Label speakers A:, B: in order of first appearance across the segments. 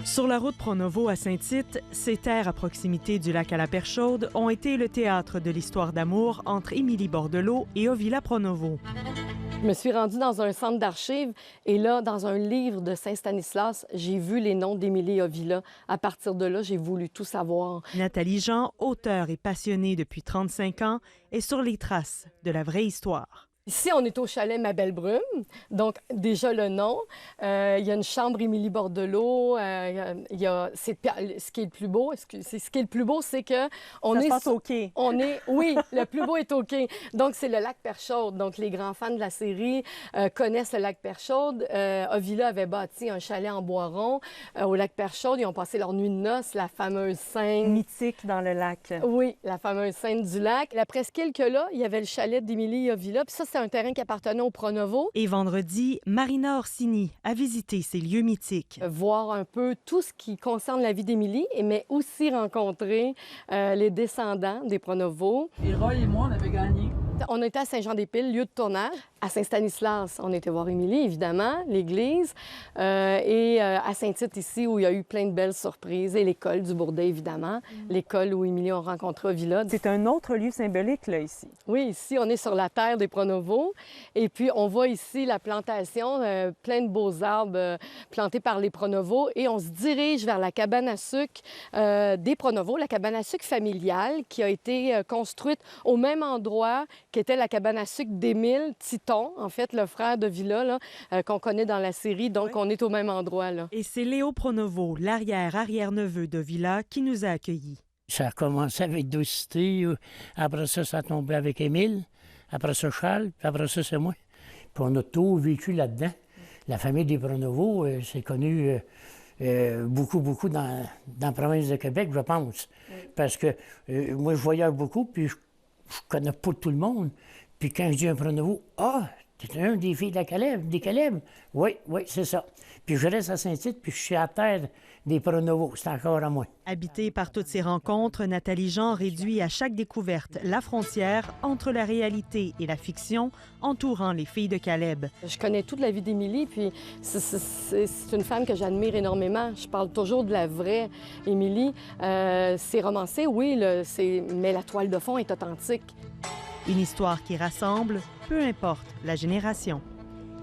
A: Sur la route Pronovo à Saint-Tite, ces terres à proximité du lac à la Perchaude ont été le théâtre de l'histoire d'amour entre Émilie Bordelot et Ovila Pronovo.
B: Je me suis rendue dans un centre d'archives et là, dans un livre de Saint-Stanislas, j'ai vu les noms d'Émilie et Ovila. À partir de là, j'ai voulu tout savoir.
A: Nathalie Jean, auteure et passionnée depuis 35 ans, est sur les traces de la vraie histoire.
B: Ici, on est au chalet Ma Belle Brume, donc déjà le nom. Il y a une chambre Émilie Bordelot. Il y a, ce qui est le plus beau, c'est que on est
C: au quai.
B: Oui, le plus beau est au quai. Donc c'est le lac Perchaude. Donc les grands fans de la série connaissent le lac Perchaude. Ovila avait bâti un chalet en bois rond au lac Perchaude. Ils ont passé leur nuit de noces, la fameuse scène
C: mythique dans le lac.
B: Oui, la fameuse scène du lac. La presqu'île que là, il y avait le chalet d'Émilie et Ovila. Puis ça, c'est un terrain qui appartenait au Pronovo.
A: Et vendredi, Marina Orsini a visité ces lieux mythiques.
B: Voir un peu tout ce qui concerne la vie d'Émilie, mais aussi rencontrer les descendants des Pronovo.
D: Et Roy et moi, on avait gagné.
B: On était à Saint-Jean-des-Piles, lieu de tournage. À Saint-Stanislas, on était voir Émilie, évidemment, l'église. Et à Saint-Tite, ici, où il y a eu plein de belles surprises. Et l'école du Bourdet, évidemment. L'école où Émilie a rencontré Ovila.
C: C'est un autre lieu symbolique, là, ici.
B: Oui, ici, on est sur la terre des Pronovo. Et puis, on voit ici la plantation, plein de beaux arbres plantés par les Pronovo. Et on se dirige vers la cabane à sucre des Pronovo, la cabane à sucre familiale qui a été construite au même endroit qu'était la cabane à sucre d'Émile Titon, en fait, le frère de Villa, qu'on connaît dans la série. Donc, on est au même endroit, là.
A: Et c'est Léo Pronovo, l'arrière-arrière-neveu de Villa, qui nous a accueillis.
E: Ça a commencé avec deux cités. Après ça, ça a tombé avec Émile. Après ça, Charles. Puis après ça, c'est moi. Puis on a tout vécu là-dedans. La famille des Pronovo, c'est connu beaucoup dans la province de Québec, je pense. Oui. Parce que moi, je voyage beaucoup, puis je connais pas tout le monde. Puis quand je dis un Pronovo, « Ah, t'es un des filles de la Caleb, des Caleb. » Oui, c'est ça. Puis je reste à Saint-Tite, puis je suis à terre des Pronovo. C'est encore à moi.
A: Habitée par toutes ces rencontres, Nathalie Jean réduit à chaque découverte la frontière entre la réalité et la fiction entourant les filles de Caleb.
B: Je connais toute la vie d'Émilie, puis c'est une femme que j'admire énormément. Je parle toujours de la vraie Émilie. C'est romancé, oui, mais la toile de fond est authentique.
A: Une histoire qui rassemble, peu importe la génération.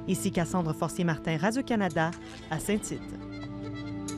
A: Ici Cassandre Forcier-Martin, Radio-Canada, à Saint-Tite.